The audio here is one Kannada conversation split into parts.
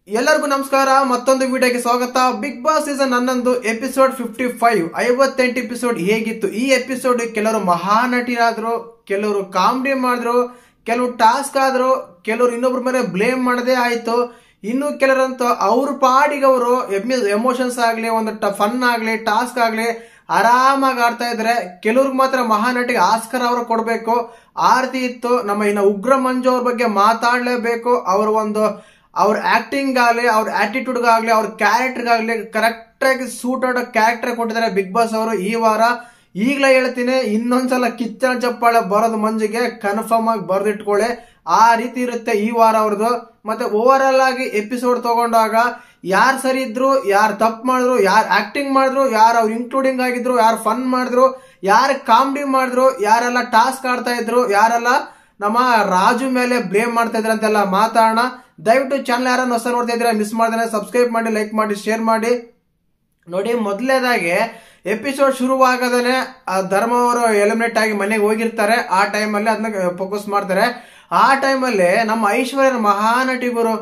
ಎಲ್ಲರಿಗೂ ನಮಸ್ಕಾರ. ಮತ್ತೊಂದು ವಿಡಿಯೋಗೆ ಸ್ವಾಗತ. Bigg Boss season 11 episode 55 58 episode ಹೇಗಿತ್ತು? ಈ ಎಪಿಸೋಡ್ ಕೆಲವರು ಮಹಾನಟಿರಾದ್ರು, ಕೆಲವರು ಕಾಮಿಡಿ ಮಾಡಿದ್ರು, ಕೆಲವರು ಟಾಸ್ಕ್ ಆದ್ರು, ಕೆಲವರು ಇನ್ನೊಬ್ರ ಮೇಲೆ ಬ್ಲೇಮ್ ಮಾಡದೇ ಆಯ್ತು. ಇನ್ನು ಕೆಲವರಂತೂ ಅವ್ರ ಪಾಡಿಗೆ ಅವರು ಎಮೋಷನ್ಸ್ ಆಗ್ಲಿ, ಒಂದು ಫನ್ ಆಗ್ಲಿ, ಟಾಸ್ಕ್ ಆಗ್ಲಿ ಆರಾಮಾಗಿ ಆಡ್ತಾ ಇದ್ರೆ. ಕೆಲವ್ರಿಗೆ ಮಾತ್ರ ಮಹಾನಟಿಗೆ ಆಸ್ಕರ್ ಅವರು ಕೊಡ್ಬೇಕು ಆ ರೀತಿ ಇತ್ತು. ನಮ್ಮ ಇನ್ನು ಉಗ್ರ ಮಂಜು ಅವ್ರ ಬಗ್ಗೆ ಮಾತಾಡ್ಲೇಬೇಕು. ಅವ್ರ ಆಕ್ಟಿಂಗ್ ಆಗ್ಲಿ, ಅವ್ರ ಆಟಿಟ್ಯೂಡ್ ಆಗ್ಲಿ, ಅವ್ರ ಕ್ಯಾರೆಕ್ಟರ್ ಆಗ್ಲಿ ಕರೆಕ್ಟ್ ಆಗಿ ಸೂಟ್ ಆಡೋ ಕ್ಯಾರೆಕ್ಟರ್ ಕೊಟ್ಟಿದ್ದಾರೆ ಬಿಗ್ ಬಾಸ್ ಅವರು ಈ ವಾರ. ಈಗಲೇ ಹೇಳ್ತೀನಿ, ಇನ್ನೊಂದ್ಸಲ ಕಿಚ್ಚನ ಚಪ್ಪಾಳೆ ಬರೋದು ಮಂಜಿಗೆ ಕನ್ಫರ್ಮ್ ಆಗಿ ಬರ್ದಿಟ್ಕೊಳ್ಳಿ. ಆ ರೀತಿ ಇರುತ್ತೆ ಈ ವಾರ ಅವ್ರದ್ದು. ಮತ್ತೆ ಓವರ್ ಆಲ್ ಆಗಿ ಎಪಿಸೋಡ್ ತಗೊಂಡಾಗ ಯಾರು ಸರಿ ಇದ್ರು, ಯಾರು ತಪ್ಪು ಮಾಡಿದ್ರು, ಯಾರು ಆಕ್ಟಿಂಗ್ ಮಾಡಿದ್ರು, ಯಾರು ಅವ್ರು ಇನ್ಕ್ಲೂಡಿಂಗ್ ಆಗಿದ್ರು, ಯಾರು ಫನ್ ಮಾಡಿದ್ರು, ಯಾರು ಕಾಮಿಡಿ ಮಾಡಿದ್ರು, ಯಾರೆಲ್ಲ ಟಾಸ್ಕ್ ಆಡ್ತಾ ಇದ್ರು, ಯಾರೆಲ್ಲ ನಮ್ಮ ರಾಜು ಮೇಲೆ ಬ್ಲೇಮ್ ಮಾಡ್ತಾ ಇದ್ರ ಅಂತೆಲ್ಲ ಮಾತಾಡೋಣ. ದಯವಿಟ್ಟು ಚಾನಲ್ ಯಾರನ್ನ ಹೊಸ ನೋಡ್ತಾ ಇದ್ರೆ ಮಿಸ್ ಮಾಡ್ದೇನೆ ಸಬ್ಸ್ಕ್ರೈಬ್ ಮಾಡಿ, ಲೈಕ್ ಮಾಡಿ, ಶೇರ್ ಮಾಡಿ. ನೋಡಿ, ಮೊದಲನೇದಾಗಿ ಎಪಿಸೋಡ್ ಶುರುವಾಗದೇನೆ ಧರ್ಮ ಅವರು ಎಲಿಮಿನೇಟ್ ಆಗಿ ಮನೆಗೆ ಹೋಗಿರ್ತಾರೆ. ಆ ಟೈಮಲ್ಲಿ ಅದನ್ನ ಫೋಕಸ್ ಮಾಡ್ತಾರೆ. ಆ ಟೈಮಲ್ಲಿ ನಮ್ಮ ಐಶ್ವರ್ಯ ಮಹಾನಟಿ ಗುರು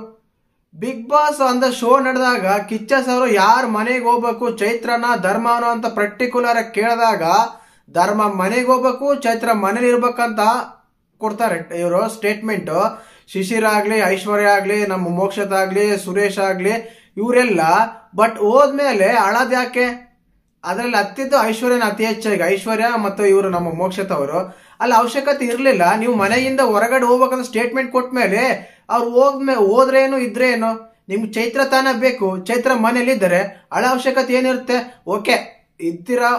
ಬಿಗ್ ಬಾಸ್ ಅಂತ ಶೋ ನಡೆದಾಗ ಕಿಚ್ಚಸ್ ಅವರು ಯಾರು ಮನೆಗೆ ಹೋಗ್ಬೇಕು, ಚೈತ್ರನ ಧರ್ಮನ ಅಂತ ಪರ್ಟಿಕ್ಯುಲರ್ ಕೇಳಿದಾಗ ಧರ್ಮ ಮನೆಗೆ ಹೋಗ್ಬೇಕು, ಚೈತ್ರ ಮನೇಲಿ ಇರ್ಬೇಕಂತ ಕೊಡ್ತಾರೆ ಇವರು ಸ್ಟೇಟ್ಮೆಂಟ್. ಶಿಶಿರ್ ಆಗ್ಲಿ, ಐಶ್ವರ್ಯ ಆಗ್ಲಿ, ನಮ್ಮ ಮೋಕ್ಷತ ಆಗ್ಲಿ, ಸುರೇಶ್ ಆಗ್ಲಿ ಇವರೆಲ್ಲ. ಬಟ್ ಹೋದ್ಮೇಲೆ ಅಳದ್ ಯಾಕೆ? ಅದ್ರಲ್ಲಿ ಹತ್ತಿದ್ದು ಐಶ್ವರ್ಯನ ಅತಿ ಹೆಚ್ಚಾಗಿ, ಐಶ್ವರ್ಯ ಮತ್ತು ಇವರು ನಮ್ಮ ಮೋಕ್ಷತ ಅವರು. ಅಲ್ಲಿ ಅವಶ್ಯಕತೆ ಇರ್ಲಿಲ್ಲ. ನೀವು ಮನೆಯಿಂದ ಹೊರಗಡೆ ಹೋಗ್ಬೇಕಂತ ಸ್ಟೇಟ್ಮೆಂಟ್ ಕೊಟ್ಮೇಲೆ ಅವ್ರು ಹೋದ್ರೇನು ಇದ್ರೇನು, ನಿಮ್ಗೆ ಚೈತ್ರ ತಾನೇ ಬೇಕು. ಚೈತ್ರ ಮನೇಲಿ ಇದ್ದಾರೆ, ಅಳ ಅವಶ್ಯಕತೆ ಏನಿರುತ್ತೆ? ಓಕೆ ಇದ್ದೀರಾ,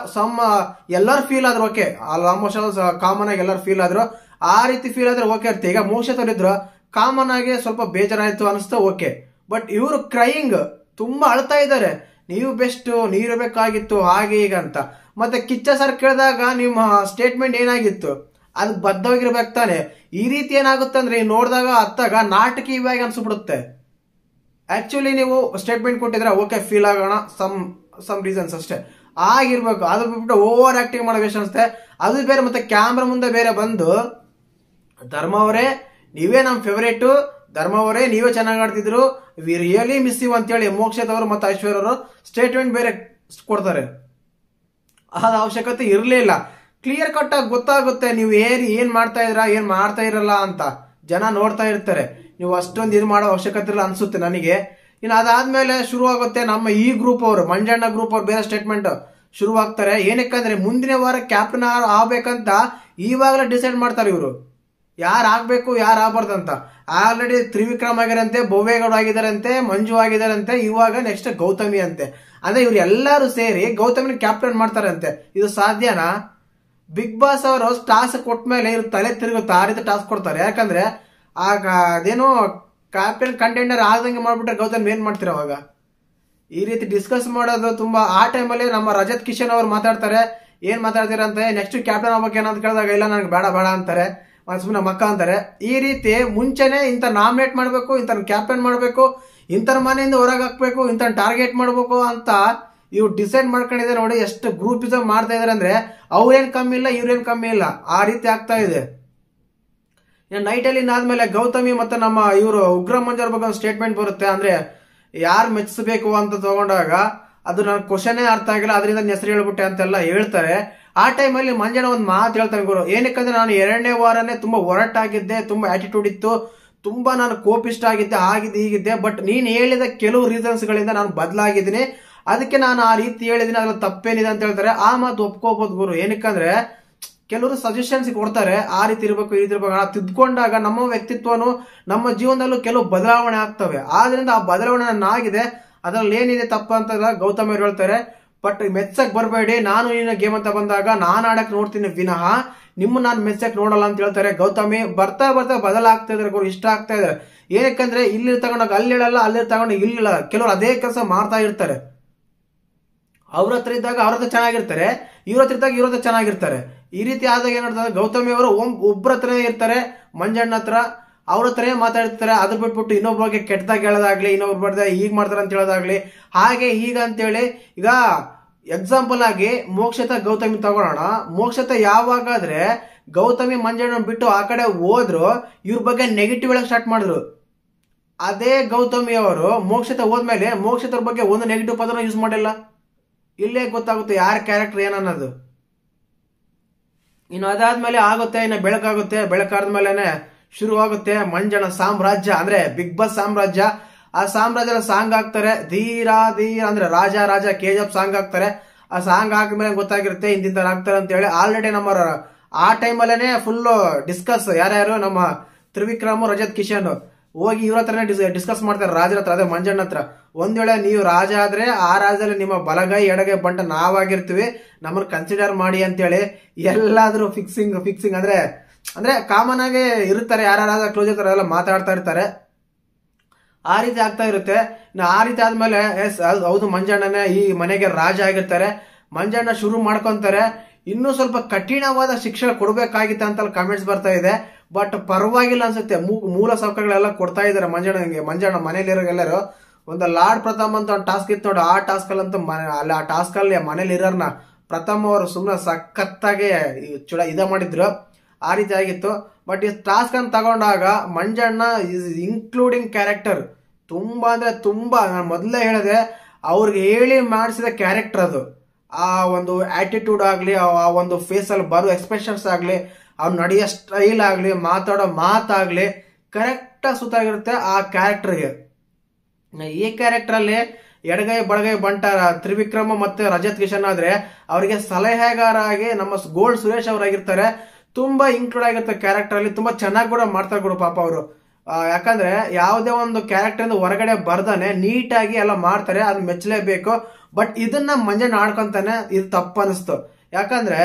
ಎಲ್ಲರೂ ಫೀಲ್ ಆದ್ರು, ಓಕೆ ಆಲ್ಮೋಸ್ಟ್ ಕಾಮನ್ ಆಗಿ ಎಲ್ಲರೂ ಫೀಲ್ ಆದ್ರು. ಆ ರೀತಿ ಫೀಲ್ ಆದ್ರೆ ಓಕೆ ಇರುತ್ತೆ. ಈಗ ಮೋಕ್ಷತವ್ರಿದ್ರು ಕಾಮನ್ ಆಗಿ ಸ್ವಲ್ಪ ಬೇಜಾರಾಯ್ತು ಅನಿಸ್ತಾ ಓಕೆ. ಬಟ್ ಇವರು ಕ್ರೈಯಿಂಗ್ ತುಂಬಾ ಅಳ್ತಾ ಇದ್ದಾರೆ, ನೀವು ಬೆಸ್ಟ್, ನೀವಿರಬೇಕಾಗಿತ್ತು ಹಾಗೆ ಈಗ ಅಂತ. ಮತ್ತೆ ಕಿಚ್ಚ ಸರ್ ಕೇಳಿದಾಗ ನಿಮ್ಮ ಸ್ಟೇಟ್ಮೆಂಟ್ ಏನಾಗಿತ್ತು? ಅದು ಬದ್ಧವಾಗಿರ್ಬೇಕು ತಾನೆ. ಈ ರೀತಿ ಏನಾಗುತ್ತೆ ಅಂದ್ರೆ ನೋಡಿದಾಗ ಅತ್ತಾಗ ನಾಟಕೀಯವಾಗಿ ಅನ್ಸ್ಬಿಡುತ್ತೆ. ಆಕ್ಚುಲಿ ನೀವು ಸ್ಟೇಟ್ಮೆಂಟ್ ಕೊಟ್ಟಿದ್ರೆ ಓಕೆ ಫೀಲ್ ಆಗೋಣ, ಸಮ್ ರೀಸನ್ಸ್ ಅಷ್ಟೇ ಆಗಿರ್ಬೇಕು. ಅದು ಬಿಟ್ಟು ಓವರ್ ಆಕ್ಟಿಂಗ್ ಮಾಡಬೇಕು ಅನ್ಸುತ್ತೆ. ಅದು ಬೇರೆ. ಮತ್ತೆ ಕ್ಯಾಮ್ರಾ ಮುಂದೆ ಬೇರೆ ಬಂದು ಧರ್ಮ ಅವರೇ ನೀವೇ ನಮ್ ಫೇವರೇಟ್, ಧರ್ಮ ಅವರೇ ನೀವೇ ಚೆನ್ನಾಗಿ ಆಡ್ತಿದ್ರು, ವಿ ರಿಯಲಿ ಮಿಸ್ ಯು ಅಂತೇಳಿ ಮೋಕ್ಷತ್ ಅವರು ಮತ್ತು ಐಶ್ವರ್ಯ ಅವರು ಸ್ಟೇಟ್ಮೆಂಟ್ ಬೇರೆ ಕೊಡ್ತಾರೆ. ಅದ ಅವಶ್ಯಕತೆ ಇರಲಿಲ್ಲ. ಕ್ಲಿಯರ್ ಕಟ್ ಆಗಿ ಗೊತ್ತಾಗುತ್ತೆ ನೀವು ಏನ್ ಮಾಡ್ತಾ ಇದ್ರ, ಏನ್ ಮಾಡ್ತಾ ಇರಲ್ಲ ಅಂತ. ಜನ ನೋಡ್ತಾ ಇರ್ತಾರೆ. ನೀವು ಅಷ್ಟೊಂದು ಇದು ಮಾಡೋ ಅವಶ್ಯಕತೆ ಇಲ್ಲ ಅನ್ಸುತ್ತೆ ನನಗೆ. ಇನ್ನು ಅದಾದ್ಮೇಲೆ ಶುರು ಆಗುತ್ತೆ ನಮ್ಮ ಈ ಗ್ರೂಪ್ ಅವರು, ಮಂಜಣ್ಣ ಗ್ರೂಪ್ ಅವ್ರು ಬೇರೆ ಸ್ಟೇಟ್ಮೆಂಟ್ ಶುರುವಾಗ್ತಾರೆ. ಏನಕ್ಕಂದ್ರೆ ಮುಂದಿನ ವಾರ ಕ್ಯಾಪ್ಟನ್ ಆಗ್ಬೇಕಂತ ಇವಾಗಲೇ ಡಿಸೈಡ್ ಮಾಡ್ತಾರೆ ಇವರು, ಯಾರು ಆಗ್ಬೇಕು ಯಾರು ಆಗ್ಬಾರ್ದಂತ. ಆಲ್ರೆಡಿ ತ್ರಿವಿಕ್ರಮ್ ಆಗಿರಂತೆ, ಭವ್ಯಗೌಡ ಆಗಿದಾರಂತೆ, ಮಂಜು ಆಗಿದಾರಂತೆ, ಇವಾಗ ನೆಕ್ಸ್ಟ್ ಗೌತಮಿ ಅಂತೆ. ಅಂದ್ರೆ ಇವ್ರು ಎಲ್ಲರೂ ಸೇರಿ ಗೌತಮಿನ ಕ್ಯಾಪ್ಟನ್ ಮಾಡ್ತಾರಂತೆ. ಇದು ಸಾಧ್ಯನಾ? ಬಿಗ್ ಬಾಸ್ ಅವರು ಟಾಸ್ಕ್ ಕೊಟ್ಮೇಲೆ ಇವ್ರು ತಲೆ ತಿರುಗುತ್ತೆ, ಆ ರೀತಿ ಟಾಸ್ಕ್ ಕೊಡ್ತಾರೆ. ಯಾಕಂದ್ರೆ ಆಗ ಅದೇನೋ ಕ್ಯಾಪ್ಟನ್ ಕಂಟೆಂಡರ್ ಆಗದಂಗೆ ಮಾಡ್ಬಿಟ್ರೆ ಗೌತಮ್ ಏನ್ ಮಾಡ್ತೀರ ಅವಾಗ? ಈ ರೀತಿ ಡಿಸ್ಕಸ್ ಮಾಡೋದು ತುಂಬಾ. ಆ ಟೈಮಲ್ಲಿ ನಮ್ಮ ರಜತ್ ಕಿಶನ್ ಅವ್ರು ಮಾತಾಡ್ತಾರೆ. ಏನ್ ಮಾತಾಡ್ತೀರಂತೆ, ನೆಕ್ಸ್ಟ್ ಕ್ಯಾಪ್ಟನ್ ಆಗ್ಬೇಕೇನಂತ ಕೇಳಿದಾಗ ಇಲ್ಲ ನನಗೆ ಬೇಡ ಬೇಡ ಅಂತಾರೆ, ಸುಮ್ಮನೆ ಮಕ್ಕ ಅಂತಾರೆ. ಈ ರೀತಿ ಮುಂಚೆನೆ ಇಂಥ ನಾಮಿನೇಟ್ ಮಾಡ್ಬೇಕು, ಇಂಥ ಕ್ಯಾಪ್ಟನ್ ಮಾಡ್ಬೇಕು, ಇಂಥ ಮನೆಯಿಂದ ಹೊರಗೆ ಹಾಕ್ಬೇಕು, ಇಂಥ ಟಾರ್ಗೆಟ್ ಮಾಡ್ಬೇಕು ಅಂತ ಇವ್ರು ಡಿಸೈಡ್ ಮಾಡ್ಕೊಂಡಿದ್ದಾರೆ. ನೋಡಿ ಎಷ್ಟು ಗ್ರೂಪಿಸಮ್ ಮಾಡ್ತಾ ಇದಾರೆ ಅಂದ್ರೆ ಅವ್ರೇನ್ ಕಮ್ಮಿ ಇಲ್ಲ, ಇವ್ರೇನ್ ಕಮ್ಮಿ ಇಲ್ಲ, ಆ ರೀತಿ ಆಗ್ತಾ ಇದೆ. ನೈಟ್ ಅಲ್ಲಿ ಆದ್ಮೇಲೆ ಗೌತಮಿ ಮತ್ತೆ ನಮ್ಮ ಇವರು ಉಗ್ರ ಮಂಜರ್ ಬಗ್ಗೆ ಒಂದು ಸ್ಟೇಟ್ಮೆಂಟ್ ಬರುತ್ತೆ. ಅಂದ್ರೆ ಯಾರು ಮೆಚ್ಚಿಸಬೇಕು ಅಂತ ತಗೊಂಡಾಗ ಅದು ನನ್ ಕ್ವಶನ್ ಅರ್ಥ ಆಗಿಲ್ಲ, ಅದರಿಂದ ಹೆಸರು ಹೇಳ್ಬಿಟ್ಟೆ ಅಂತೆಲ್ಲ ಹೇಳ್ತಾರೆ. ಆ ಟೈಮಲ್ಲಿ ಮಂಜಣ್ಣ ಒಂದು ಮಾತು ಹೇಳ್ತಾರೆ ಗುರು. ಏನಕ್ಕಂದ್ರೆ ನಾನು 2ನೇ ವಾರನೇ ತುಂಬಾ ಒರಟಾಗಿದ್ದೆ, ತುಂಬಾ ಆಟಿಟ್ಯೂಡ್ ಇತ್ತು, ತುಂಬಾ ನಾನು ಕೋಪಿಷ್ಟ ಆಗಿದ್ದೆ, ಆಗಿದ್ದೆ ಹೀಗಿದ್ದೆ. ಬಟ್ ನೀನ್ ಹೇಳಿದ ಕೆಲವು ರೀಸನ್ಸ್ ಗಳಿಂದ ನಾನು ಬದಲಾಗಿದ್ದೀನಿ, ಅದಕ್ಕೆ ನಾನು ಆ ರೀತಿ ಹೇಳಿದೀನಿ, ಅದ್ರಲ್ಲಿ ತಪ್ಪೇನಿದೆ ಅಂತ ಹೇಳ್ತಾರೆ. ಆ ಮಾತು ಒಪ್ಕೋಬಹುದು ಗುರು. ಏನಕ್ಕಂದ್ರೆ ಕೆಲವರು ಸಜೆಷನ್ಸ್ ಕೊಡ್ತಾರೆ, ಆ ರೀತಿ ಇರ್ಬೇಕು, ಈ ರೀತಿ ಇರ್ಬೇಕು. ತಿದ್ಕೊಂಡಾಗ ನಮ್ಮ ವ್ಯಕ್ತಿತ್ವನು ನಮ್ಮ ಜೀವನದಲ್ಲೂ ಕೆಲವು ಬದಲಾವಣೆ ಆಗ್ತವೆ. ಆದ್ರಿಂದ ಆ ಬದಲಾವಣೆ ಆಗಿದೆ, ಅದ್ರಲ್ಲಿ ಏನಿದೆ ತಪ್ಪ ಅಂತ ಗೌತಮ್ ಅವ್ರು ಹೇಳ್ತಾರೆ. ಬಟ್ ಮೆಚ್ಚಕ್ ಬರಬೇಡಿ, ನಾನು ನಿನ್ನ ಗೇಮ್ ಅಂತ ಬಂದಾಗ ನಾನು ಆಡಕ್ ನೋಡ್ತೀನಿ ವಿನಃ ನಿಮ್ಮ ನಾನು ಮೆಚ್ಚಕ್ ನೋಡಲ್ಲ ಅಂತ ಹೇಳ್ತಾರೆ ಗೌತಮಿ. ಬರ್ತಾ ಬರ್ತಾ ಬದಲಾಗ್ತಾ ಇದಾರೆ ಗುರು, ಇಷ್ಟ ಆಗ್ತಾ ಇದಾರೆ. ಏನಕ್ಕಂದ್ರೆ ಇಲ್ಲಿ ತಗೊಂಡಾಗ ಅಲ್ಲಿ ಹೇಳಲ್ಲ, ಅಲ್ಲಿ ತಗೊಂಡಾಗ ಇಲ್ಲ. ಕೆಲವರು ಅದೇ ಕೆಲಸ ಮಾಡ್ತಾ ಇರ್ತಾರೆ. ಅವ್ರ ಹತ್ರ ಇದ್ದಾಗ ಅವ್ರ ಹತ್ರ ಚೆನ್ನಾಗಿರ್ತಾರೆ, ಇವ್ರ ಹತ್ರ ಇದ್ದಾಗ ಇವ್ರ ಹತ್ರ ಚೆನ್ನಾಗಿರ್ತಾರೆ. ಈ ರೀತಿ ಆದಾಗ ಏನಾಡ್ತಾರೆ, ಗೌತಮಿ ಅವರು ಒಬ್ಬರ ಹತ್ರನೇ ಇರ್ತಾರೆ, ಮಂಜಣ್ಣ ಹತ್ರ ಅವ್ರ ಹತ್ರನೇ ಮಾತಾಡ್ತಾರೆ. ಅದ್ರ ಬಿಟ್ಬಿಟ್ಟು ಇನ್ನೊಬ್ಬ ಬಗ್ಗೆ ಕೆಟ್ಟದಾಗ ಹೇಳೋದಾಗ್ಲಿ, ಇನ್ನೊಬ್ರು ಬರ್ದೆ ಈಗ ಮಾಡ್ತಾರೆ ಅಂತ ಹೇಳೋದಾಗ್ಲಿ, ಹಾಗೆ ಈಗ ಅಂತೇಳಿ. ಈಗ ಎಕ್ಸಾಂಪಲ್ ಆಗಿ ಮೋಕ್ಷತ ಗೌತಮಿ ತಗೊಳ್ಳೋಣ. ಮೋಕ್ಷತ ಯಾವಾಗಾದ್ರೆ ಗೌತಮಿ ಮಂಜಣ್ಣ ಬಿಟ್ಟು ಆ ಕಡೆ ಹೋದ್ರು ಇವ್ರ ಬಗ್ಗೆ ನೆಗೆಟಿವ್ ಹೇಳಕ್ ಸ್ಟಾರ್ಟ್ ಮಾಡಿದ್ರು. ಅದೇ ಗೌತಮಿ ಅವರು ಮೋಕ್ಷಿತ ಹೋದ್ಮೇಲೆ ಮೋಕ್ಷಿತರ ಬಗ್ಗೆ ಒಂದು ನೆಗೆಟಿವ್ ಪದನ ಯೂಸ್ ಮಾಡಿಲ್ಲ. ಇಲ್ಲೇ ಗೊತ್ತಾಗುತ್ತೆ ಯಾರ ಕ್ಯಾರೆಕ್ಟರ್ ಏನನ್ನೋದು. ಇನ್ನು ಅದಾದ್ಮೇಲೆ ಆಗುತ್ತೆ, ಇನ್ನು ಬೆಳಕಾಗುತ್ತೆ. ಬೆಳಕಾದ್ಮೇಲೆ ಶುರುವಾಗುತ್ತೆ ಮಂಜಣ್ಣ ಸಾಮ್ರಾಜ್ಯ, ಅಂದ್ರೆ ಬಿಗ್ ಬಾಸ್ ಸಾಮ್ರಾಜ್ಯ. ಆ ಸಾಮ್ರಾಜ್ಯದ ಸಾಂಗ್ ಹಾಕ್ತಾರೆ, ಧೀರ ಧೀರ ಅಂದ್ರೆ ರಾಜ ರಾಜ KGF ಸಾಂಗ್ ಹಾಕ್ತಾರೆ. ಆ ಸಾಂಗ್ ಹಾಕಿದ್ಮೇಲೆ ಗೊತ್ತಾಗಿರುತ್ತೆ ಇಂತಿಂತ ಹಾಕ್ತಾರೆ ಅಂತ ಹೇಳಿ. ಆಲ್ರೆಡಿ ನಮ್ಮ ಆ ಟೈಮಲ್ಲೇನೆ ಫುಲ್ ಡಿಸ್ಕಸ್ ಯಾರ್ಯಾರು ನಮ್ಮ ತ್ರಿವಿಕ್ರಮ್, ರಜತ್ ಕಿಶನ್ ಹೋಗಿ ಇವ್ರ ಹತ್ರನೇ ಡಿಸ್ಕಸ್ ಮಾಡ್ತಾರೆ, ರಾಜರ ಹತ್ರ, ಅದೇ ಮಂಜಣ್ಣ ಹತ್ರ. ಒಂದ್ ವೇಳೆ ನೀವು ರಾಜ ಆದ್ರೆ ಆ ರಾಜ್ಯದಲ್ಲಿ ನಿಮ್ಮ ಬಲಗೈ ಎಡಗೈ ಬಂಟ ನಾವಾಗಿರ್ತೀವಿ, ನಮ್ಮನ್ನ ಕನ್ಸಿಡರ್ ಮಾಡಿ ಅಂತೇಳಿ ಎಲ್ಲಾದ್ರೂ ಫಿಕ್ಸಿಂಗ್ ಅಂದ್ರೆ ಕಾಮನ್ ಆಗಿ ಇರ್ತಾರೆ, ಯಾರು ಕ್ಲೋಸ್ ಇರ್ತಾರೆ ಎಲ್ಲ ಮಾತಾಡ್ತಾ ಇರ್ತಾರೆ. ಆ ರೀತಿ ಆಗ್ತಾ ಇರುತ್ತೆ. ಆ ರೀತಿ ಆದ್ಮೇಲೆ ಹೌದು ಮಂಜಣ್ಣನೇ ಈ ಮನೆಗೆ ರಾಜ ಆಗಿರ್ತಾರೆ. ಮಂಜಣ್ಣ ಶುರು ಮಾಡ್ಕೊಂತಾರೆ, ಇನ್ನೂ ಸ್ವಲ್ಪ ಕಠಿಣವಾದ ಶಿಕ್ಷೆ ಕೊಡ್ಬೇಕಾಗಿತ್ತ ಅಂತ ಕಾಮೆಂಟ್ಸ್ ಬರ್ತಾ ಇದೆ. ಬಟ್ ಪರವಾಗಿಲ್ಲ ಅನ್ಸುತ್ತೆ, ಮೂಲ ಸೌಕರ್ಯಗಳೆಲ್ಲ ಕೊಡ್ತಾ ಇದಾರೆ ಮಂಜಣ್ಣ ಮನೇಲಿರೋ ಎಲ್ಲರೂ. ಒಂದು ಲಾರ್ಡ್ ಪ್ರಥಮ್ ಅಂತ ಒಂದು ಟಾಸ್ಕ್ ಇತ್ತು ನೋಡಿ, ಆ ಟಾಸ್ಕ್ ಅಲ್ಲಂತೂ ಆ ಟಾಸ್ಕ್ ಅಲ್ಲಿ ಮನೇಲಿ ಇರೋರ್ನ ಪ್ರಥಮ್ ಅವರು ಸುಮ್ಮನೆ ಸಖತ್ತಾಗಿ ಇದ ಮಾಡಿದ್ರು. ಆ ರೀತಿ ಆಗಿತ್ತು. ಬಟ್ ಈ ಟಾಸ್ಕ್ ಅನ್ನು ತಗೊಂಡಾಗ ಮಂಜಣ್ಣ ಇಸ್ ಇನ್ಕ್ಲೂಡಿಂಗ್ ಕ್ಯಾರೆಕ್ಟರ್ ತುಂಬಾ ಅಂದ್ರೆ ತುಂಬಾ, ನಾನು ಮೊದಲೇ ಹೇಳಿದೆ, ಅವ್ರಿಗೆ ಹೇಳಿ ಮಾಡಿಸಿದ ಕ್ಯಾರೆಕ್ಟರ್ ಅದು. ಆ ಒಂದು ಆಟಿಟ್ಯೂಡ್ ಆಗ್ಲಿ, ಆ ಒಂದು ಫೇಸ್ ಅಲ್ಲಿ ಬರೋ ಎಕ್ಸ್ಪ್ರೆಷನ್ಸ್ ಆಗ್ಲಿ, ಅವ್ನು ನಡೆಯೋ ಸ್ಟೈಲ್ ಆಗ್ಲಿ, ಮಾತಾಡೋ ಮಾತಾಗ್ಲಿ ಕರೆಕ್ಟ್ ಸುತ್ತಾಗಿರುತ್ತೆ ಆ ಕ್ಯಾರೆಕ್ಟರ್ಗೆ. ಈ ಕ್ಯಾರೆಕ್ಟರ್ ಅಲ್ಲಿ ಎಡಗೈ ಬಡಗೈ ಬಂಟ ತ್ರಿವಿಕ್ರಮ ಮತ್ತೆ ರಜತ್ ಕಿಶನ್ ಆದ್ರೆ ಅವರಿಗೆ ಸಲಹೆಗಾರ ಆಗಿ ನಮ್ಮ ಗೋಲ್ಡ್ ಸುರೇಶ್ ಅವರಾಗಿರ್ತಾರೆ. ತುಂಬಾ ಇನ್ಕ್ಲೂಡ್ ಆಗಿರ್ತಾರೆ ಕ್ಯಾರೆಕ್ಟರ್ ಅಲ್ಲಿ, ತುಂಬಾ ಚೆನ್ನಾಗಿ ಕೂಡ ಮಾಡ್ತಾರೆ ಕೂಡ ಪಾಪ ಅವರು. ಯಾಕಂದ್ರೆ ಯಾವುದೇ ಒಂದು ಕ್ಯಾರೆಕ್ಟರ್ ಹೊರಗಡೆ ಬರ್ದಾನೆ ನೀಟಾಗಿ ಎಲ್ಲ ಮಾಡ್ತಾರೆ, ಅದನ್ನ ಮೆಚ್ಚಲೇಬೇಕು. ಬಟ್ ಇದನ್ನ ಮಂಜಣ್ಣ ಆಡ್ಕೊಂತಾನೆ, ಇದು ತಪ್ಪ ಅನಿಸ್ತು. ಯಾಕಂದ್ರೆ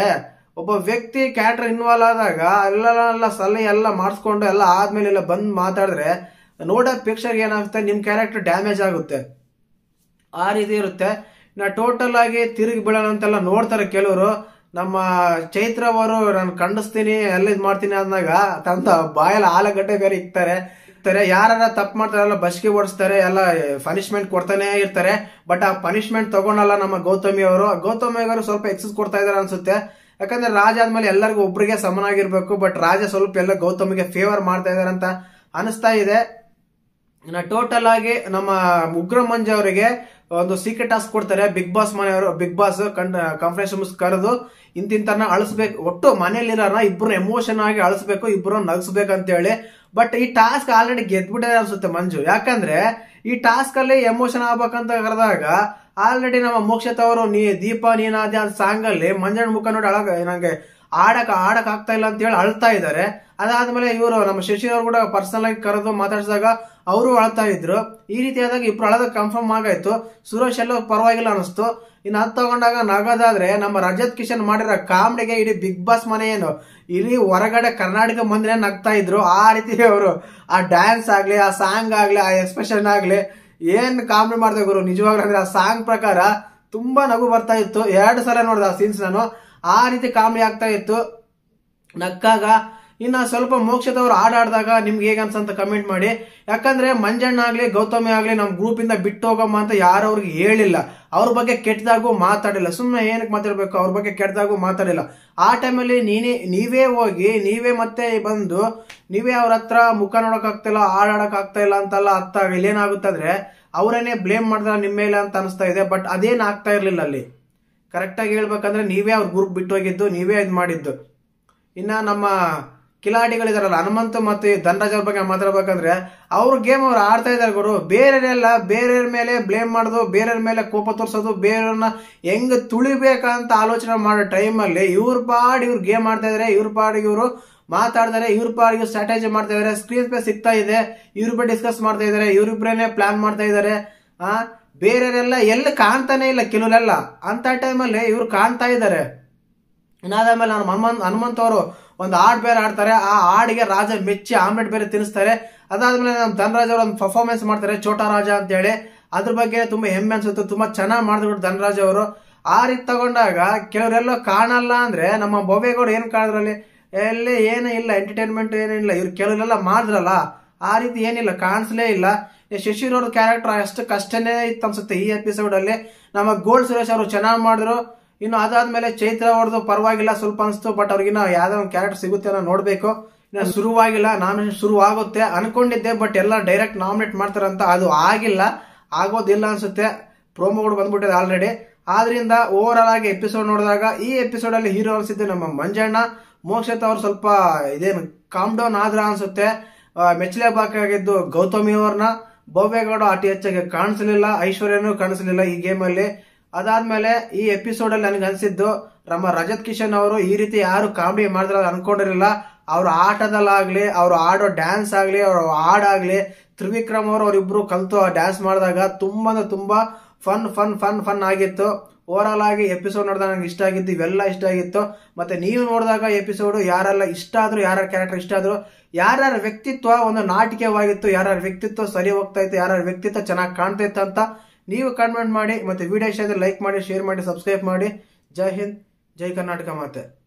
ಒಬ್ಬ ವ್ಯಕ್ತಿ ಕ್ಯಾರೆಕ್ಟರ್ ಇನ್ವಾಲ್ವ್ ಆದಾಗ ಎಲ್ಲ ಸಲಹೆ ಎಲ್ಲ ಮಾಡಿಸ್ಕೊಂಡು ಎಲ್ಲ ಆದ್ಮೇಲೆ ಎಲ್ಲ ಬಂದ್ ಮಾತಾಡಿದ್ರೆ ನೋಡೋ ಪ್ರೇಕ್ಷಕರಿಗೆ ಏನಾಗುತ್ತೆ, ನಿಮ್ ಕ್ಯಾರೆಕ್ಟರ್ ಡ್ಯಾಮೇಜ್ ಆಗುತ್ತೆ. ಆ ರೀತಿ ಇರುತ್ತೆ. ಟೋಟಲ್ ಆಗಿ ತಿರುಗಿ ಬೀಳೋಣ ಅಂತೆಲ್ಲ ನೋಡ್ತಾರೆ ಕೆಲವರು. ನಮ್ಮ ಚೈತ್ರ ಅವರು ನಾನು ಖಂಡಿಸ್ತೀನಿ ಎಲ್ಲ ಇದ್ ಮಾಡ್ತೀನಿ ಅಂದಾಗ ತಂತ ಬಾಯಲ್ಲಿ ಆಲಗಡ್ಡೆ ಬೇರೆ ಇಕ್ತಾರೆ. ಯಾರ ತಪ್ಪು ಮಾಡ್ತಾರಲ್ಲ ಬಸ್ಗೆ ಓಡಿಸ್ತಾರೆ, ಎಲ್ಲ ಪನಿಷ್ಮೆಂಟ್ ಕೊಡ್ತಾನೆ ಇರ್ತಾರೆ. ಬಟ್ ಆ ಪನಿಷ್ಮೆಂಟ್ ತಗೊಂಡಲ್ಲ ನಮ್ಮ ಗೌತಮಿ ಅವರು ಸ್ವಲ್ಪ ಎಕ್ಸಸ್ ಕೊಡ್ತಾ ಇದಾರೆ ಅನ್ಸುತ್ತೆ. ಯಾಕಂದ್ರೆ ರಾಜ ಆದ್ಮೇಲೆ ಎಲ್ಲರಿಗೂ ಒಬ್ರಿಗೆ ಸಮನಾಗಿರ್ಬೇಕು. ಬಟ್ ರಾಜ ಸ್ವಲ್ಪ ಎಲ್ಲ ಗೌತಮಿಗೆ ಫೇವರ್ ಮಾಡ್ತಾ ಇದಾರೆ ಅಂತ ಅನಿಸ್ತಾ ಇದೆ. ಟೋಟಲ್ ಆಗಿ ನಮ್ಮ ಉಗ್ರ ಮಂಜು ಅವರಿಗೆ ಒಂದು ಸೀಕ್ರೆಟ್ ಟಾಸ್ಕ್ ಕೊಡ್ತಾರೆ. ಬಿಗ್ ಬಾಸ್ ಮನೆಯವರು, ಬಿಗ್ ಬಾಸ್ ಕಾನ್ಫರೆನ್ಸ್ ಕರೆದು ಇಂತಿಂತನ ಅಳಿಸ್ಬೇಕು, ಒಟ್ಟು ಮನೇಲಿರೋನ ಇಬ್ರು ಎಮೋಷನ್ ಆಗಿ ಅಳಿಸ್ಬೇಕು, ಇಬ್ರು ನಗಿಸ್ಬೇಕು ಅಂತ ಹೇಳಿ. ಬಟ್ ಈ ಟಾಸ್ಕ್ ಆಲ್ರೆಡಿ ಗೆದ್ಬಿಟ್ಟಿದೆ ಅನ್ಸುತ್ತೆ ಮಂಜು. ಯಾಕಂದ್ರೆ ಈ ಟಾಸ್ಕ್ ಅಲ್ಲಿ ಎಮೋಷನ್ ಆಗ್ಬೇಕಂತ ಕರೆದಾಗ ಆಲ್ರೆಡಿ ನಮ್ಮ ಮೋಕ್ಷಿತ ಅವರು ದೀಪ ನೀನಾದೆ ಅಂತ ಸಾಂಗ್ ಅಲ್ಲಿ ಮಂಜಣ್ಣ ಮುಖ ನೋಡಿ ನಂಗೆ ಆಡಕ್ ಆಗ್ತಾ ಇಲ್ಲ ಅಂತ ಹೇಳಿ ಅಳ್ತಾ ಇದ್ದಾರೆ. ಅದಾದ್ಮೇಲೆ ಇವರು ನಮ್ಮ ಶಶಿ ಅವರು ಕೂಡ ಪರ್ಸನಲ್ ಆಗಿ ಕರೆದು ಮಾತಾಡಿಸಿದಾಗ ಅವರು ಅಳ್ತಾ ಇದ್ರು. ಈ ರೀತಿ ಆದಾಗ ಇಬ್ರು ಅಳದ ಕನ್ಫರ್ಮ್ ಆಗಾಯ್ತು. ಸುರೇಶ್ ಎಲ್ಲ ಪರವಾಗಿಲ್ಲ ಅನಿಸ್ತು. ಇನ್ನು ಅದು ತಗೊಂಡಾಗ ನಗೋದಾದ್ರೆ ನಮ್ಮ ರಜತ್ ಕಿಶನ್ ಮಾಡಿರೋ ಕಾಮಿಡಿಗೆ ಇಡೀ ಬಿಗ್ ಬಾಸ್ ಮನೆ ಏನು ಇಡೀ ಹೊರಗಡೆ ಕರ್ನಾಟಕ ಮಂದಿನೇ ನಗ್ತಾ ಇದ್ರು. ಆ ರೀತಿ ಅವರು ಆ ಡ್ಯಾನ್ಸ್ ಆಗ್ಲಿ, ಆ ಸಾಂಗ್ ಆಗ್ಲಿ, ಆ ಎಕ್ಸ್ಪ್ರೆಷನ್ ಆಗ್ಲಿ ಏನ್ ಕಾಮಿಡಿ ಮಾಡ್ತಾ ಗುರು. ನಿಜವಾಗ್ಲೂ ಅಂದ್ರೆ ಆ ಸಾಂಗ್ ಪ್ರಕಾರ ತುಂಬಾ ನಗು ಬರ್ತಾ ಇತ್ತು. 2 ಸಲ ನೋಡಿದೆ ಆ ಸೀನ್ಸ್ ನಾನು. ಆ ರೀತಿ ಕಾಮಿಡಿ ಆಗ್ತಾ ಇತ್ತು ನಕ್ಕಾಗ. ಇನ್ನ ಸ್ವಲ್ಪ ಮೋಕ್ಷದವ್ರು ಆಡಿದಾಗ ನಿಮ್ಗೆ ಹೇಗೆ ಅನ್ಸಂತ ಕಮೆಂಟ್ ಮಾಡಿ. ಯಾಕಂದ್ರೆ ಮಂಜಣ್ಣ ಆಗ್ಲಿ ಗೌತಮಿ ಆಗ್ಲಿ ನಮ್ ಗ್ರೂಪ್ ಇಂದ ಬಿಟ್ಟು ಹೋಗಮ್ಮ ಅಂತ ಯಾರು ಅವ್ರಿಗೆ ಹೇಳಿಲ್ಲ. ಅವ್ರ ಬಗ್ಗೆ ಕೆಟ್ಟದಾಗೂ ಮಾತಾಡಿಲ್ಲ. ಸುಮ್ಮನೆ ಏನಕ್ಕೆ ಮಾತಾಡ್ಬೇಕು, ಅವ್ರ ಬಗ್ಗೆ ಕೆಟ್ಟದಾಗೂ ಮಾತಾಡಿಲ್ಲ. ಆ ಟೈಮಲ್ಲಿ ನೀವೇ ಹೋಗಿ ನೀವೇ ಮತ್ತೆ ಬಂದು ನೀವೇ ಅವ್ರ ಹತ್ರ ಮುಖ ನೋಡಕ್ ಆಗ್ತಿಲ್ಲ, ಆಡಾಡಕ್ ಆಗ್ತಾ ಇಲ್ಲ ಅಂತೆಲ್ಲ ಅತ್ತಾಗ ಇಲ್ಲೇನಾಗುತ್ತಂದ್ರೆ ಅವರೇನೆ ಬ್ಲೇಮ್ ಮಾಡಿದ್ರ ನಿಮ್ಮ ಮೇಲೆ ಅಂತ ಅನಿಸ್ತಾ ಇದೆ. ಬಟ್ ಅದೇನ್ ಆಗ್ತಾ ಇರ್ಲಿಲ್ಲ ಅಲ್ಲಿ. ಕರೆಕ್ಟ್ ಆಗಿ ಹೇಳ್ಬೇಕಂದ್ರೆ ನೀವೇ ಅವ್ರ ಗ್ರೂಪ್ ಬಿಟ್ಟು ಹೋಗಿದ್ದು, ನೀವೇ ಇದ್ ಮಾಡಿದ್ದು. ಇನ್ನ ನಮ್ಮ ಕಿಲಾಡಿಗಳಿದಾರಲ್ಲ ಹನುಮಂತ ಮತ್ತೆ ಧನರಾಜ್ ಅವ್ರ ಬಗ್ಗೆ ಮಾತಾಡ್ಬೇಕಂದ್ರೆ ಅವ್ರ ಗೇಮ್ ಅವ್ರು ಆಡ್ತಾ ಇದಾರೆ ಗುರು. ಬೇರೆಯವರೆಲ್ಲ ಬೇರೆಯವ್ರ ಮೇಲೆ ಬ್ಲೇಮ್ ಮಾಡೋದು, ಬೇರೆಯವ್ರ ಮೇಲೆ ಕೋಪ ತೋರ್ಸೋದು, ಬೇರೆಯವ್ರನ್ನ ಹೆಂಗ್ ತುಳಿಬೇಕಂತ ಆಲೋಚನೆ ಮಾಡೋ ಟೈಮಲ್ಲಿ ಇವ್ರ ಗೇಮ್ ಆಡ್ತಾ ಇದಾರೆ, ಇವ್ರ ಪಾಡಿಗೆ ಇವರು ಮಾತಾಡ್ತಾರೆ, ಇವ್ರ ಪಾಡಿಗೆ ಸ್ಟ್ರಾಟಜಿ ಮಾಡ್ತಾ ಇದಾರೆ. ಸ್ಕ್ರೀನ್ ಸ್ಪೇಸ್ ಸಿಗ್ತಾ ಇದೆ, ಇವ್ರಿಬ್ಬರು ಡಿಸ್ಕಸ್ ಮಾಡ್ತಾ ಇದಾರೆ, ಇವ್ರಿಬ್ರೇನೆ ಪ್ಲಾನ್ ಮಾಡ್ತಾ ಇದಾರೆ. ಬೇರೆಯವರೆಲ್ಲ ಎಲ್ಲಿ ಕಾಣ್ತಾನೆ ಇಲ್ಲ ಕೆಲವರೆಲ್ಲ. ಅಂತ ಟೈಮಲ್ಲಿ ಇವ್ರು ಕಾಣ್ತಾ ಇದ್ದಾರೆ. ಇನ್ನಾದ್ಮೇಲೆ ನಾನು ಹನುಮಂತ ಅವರು ಒಂದು ಹಾಡ್ ಬೇರೆ ಆಡ್ತಾರೆ. ಆ ಹಾಡಿಗೆ ರಾಜ ಮೆಚ್ಚಿ ಆಮ್ಲೆಟ್ ಬೇರೆ ತಿನ್ನಿಸ್ತಾರೆ. ಅದಾದ್ಮೇಲೆ ನಮ್ಮ ಧನರಾಜ್ ಅವರು ಒಂದು ಪರ್ಫಾರ್ಮೆನ್ಸ್ ಮಾಡ್ತಾರೆ, ಚೋಟಾ ರಾಜ ಅಂತ ಹೇಳಿ. ಅದ್ರ ಬಗ್ಗೆ ತುಂಬಾ ಹೆಮ್ಮೆ ಅನ್ಸುತ್ತೆ. ತುಂಬಾ ಚೆನ್ನಾಗಿ ಮಾಡಿದ್ರು ಧನರಾಜ್ ಅವರು. ಆ ರೀತಿ ತಗೊಂಡಾಗ ಕೆಲವರೆಲ್ಲ ಕಾಣಲ್ಲ ಅಂದ್ರೆ ನಮ್ಮ ಬೊಬೇಗೌಡ ಏನ್ ಕಾಣಿದ್ರಲ್ಲಿ ಎಲ್ಲಿ ಏನೂ ಇಲ್ಲ, ಎಂಟರ್ಟೈನ್ಮೆಂಟ್ ಏನಿಲ್ಲ. ಇವ್ರು ಕೆಲವರೆಲ್ಲ ಮಾಡಿದ್ರಲ್ಲ ಆ ರೀತಿ ಏನಿಲ್ಲ, ಕಾಣಿಸ್ಲೇ ಇಲ್ಲ. ಶಶಿರ್ ಅವ್ರ ಕ್ಯಾರೆಕ್ಟರ್ ಅಷ್ಟಕ್ಕಷ್ಟೇ ಇತ್ತು ಅನ್ಸುತ್ತೆ ಈ ಎಪಿಸೋಡ್ ಅಲ್ಲಿ. ನಮ್ಮ ಗೋಲ್ಡ್ ಸುರೇಶ್ ಅವರು ಚೆನ್ನಾಗಿ ಮಾಡಿದ್ರು. ಇನ್ನು ಅದಾದ್ಮೇಲೆ ಚೈತ್ರ ಅವ್ರದ್ದು ಪರವಾಗಿಲ್ಲ ಸ್ವಲ್ಪ ಅನಿಸ್ತು. ಬಟ್ ಅವ್ರಿಗಿನ್ನ ಯಾವ್ದೋ ಒಂದು ಕ್ಯಾರೆಕ್ಟರ್ ಸಿಗುತ್ತೆ ಅನ್ನೋ ನೋಡ್ಬೇಕು. ಶುರುವಾಗಿಲ್ಲ, ನಾಮಿನೇಷನ್ ಶುರುವಾಗುತ್ತೆ ಅನ್ಕೊಂಡಿದ್ದೆ. ಬಟ್ ಎಲ್ಲ ಡೈರೆಕ್ಟ್ ನಾಮಿನೇಟ್ ಮಾಡ್ತಾರಂತ, ಅದು ಆಗಿಲ್ಲ, ಆಗೋದಿಲ್ಲ ಅನ್ಸುತ್ತೆ. ಪ್ರೋಮೋಗಳು ಬಂದ್ಬಿಟ್ಟಿದೆ ಆಲ್ರೆಡಿ. ಆದ್ರಿಂದ ಓವರ್ ಆಲ್ ಆಗಿ ಎಪಿಸೋಡ್ ನೋಡಿದಾಗ ಈ ಎಪಿಸೋಡ್ ಅಲ್ಲಿ ಹೀರೋ ಅನ್ಸಿದ್ದು ನಮ್ಮ ಮಂಜಣ್ಣ. ಮೋಕ್ಷಿತ್ ಅವ್ರು ಸ್ವಲ್ಪ ಇದೇನು ಕಾಮ್ ಡೌನ್ ಆದ್ರ ಅನ್ಸುತ್ತೆ. ಮೆಚ್ಚಲೇಬೇಕಾಗಿದ್ದು ಗೌತಮಿ ಅವ್ರನ್ನ. ಭವ್ಯಗೌಡ ಅತಿ ಹೆಚ್ಚಾಗಿ ಕಾಣಿಸಲಿಲ್ಲ, ಐಶ್ವರ್ಯನೂ ಕಾಣಿಸಲಿಲ್ಲ ಈ ಗೇಮ್ ಅಲ್ಲಿ. ಅದಾದ್ಮೇಲೆ ಈ ಎಪಿಸೋಡ್ ಅಲ್ಲಿ ನನಗೆ ಅನ್ಸಿದ್ದು ನಮ್ಮ ರಜತ್ ಕಿಶನ್ ಅವರು ಈ ರೀತಿ ಯಾರು ಕಾಮಿಡಿ ಮಾಡಿದ್ರ ಅನ್ಕೊಂಡಿರಲಿಲ್ಲ. ಅವ್ರ ಆಟದಲ್ಲಾಗ್ಲಿ, ಅವ್ರು ಆಡೋ ಡ್ಯಾನ್ಸ್ ಆಗ್ಲಿ, ಅವ್ರ ಹಾಡಾಗ್ಲಿ, ತ್ರಿವಿಕ್ರಮ್ ಅವರಿಬ್ರು ಕಲ್ತು ಡ್ಯಾನ್ಸ್ ಮಾಡಿದಾಗ ತುಂಬಾ ತುಂಬಾ ಫನ್ ಫನ್ ಫನ್ ಫನ್ ಆಗಿತ್ತು. ಓವರ್ ಆಲ್ ಆಗಿ ಎಪಿಸೋಡ್ ನೋಡಿದಾಗ ನಂಗೆ ಇಷ್ಟ ಆಗಿತ್ತು, ಇವೆಲ್ಲ ಇಷ್ಟ ಆಗಿತ್ತು. ಮತ್ತೆ ನೀವು ನೋಡಿದಾಗ ಎಪಿಸೋಡ್ ಯಾರೆಲ್ಲ ಇಷ್ಟ ಆದ್ರು, ಯಾರ್ಯಾರ ಕ್ಯಾರೆಕ್ಟರ್ ಇಷ್ಟ ಆದ್ರು, ಯಾರ್ಯಾರ ವ್ಯಕ್ತಿತ್ವ ಒಂದು ನಾಟಕವಾಗಿತ್ತು, ಯಾರ್ಯಾರ ವ್ಯಕ್ತಿತ್ವ ಸರಿ ಹೋಗ್ತಾ ಇತ್ತು, ಯಾರ್ಯಾರ ವ್ಯಕ್ತಿತ್ವ ಚೆನ್ನಾಗಿ ಕಾಣ್ತಾ ಇತ್ತು ಅಂತ ನೀವು ಕಮೆಂಟ್ ಮಾಡಿ. ಮತ್ತೆ ವಿಡಿಯೋ ಇಷ್ಟ ಆದ್ರೆ ಲೈಕ್ ಮಾಡಿ, ಶೇರ್ ಮಾಡಿ, ಸಬ್ಸ್ಕ್ರೈಬ್ ಮಾಡಿ. ಜೈ ಹಿಂದ್, ಜೈ ಕರ್ನಾಟಕ ಮಾತೆ.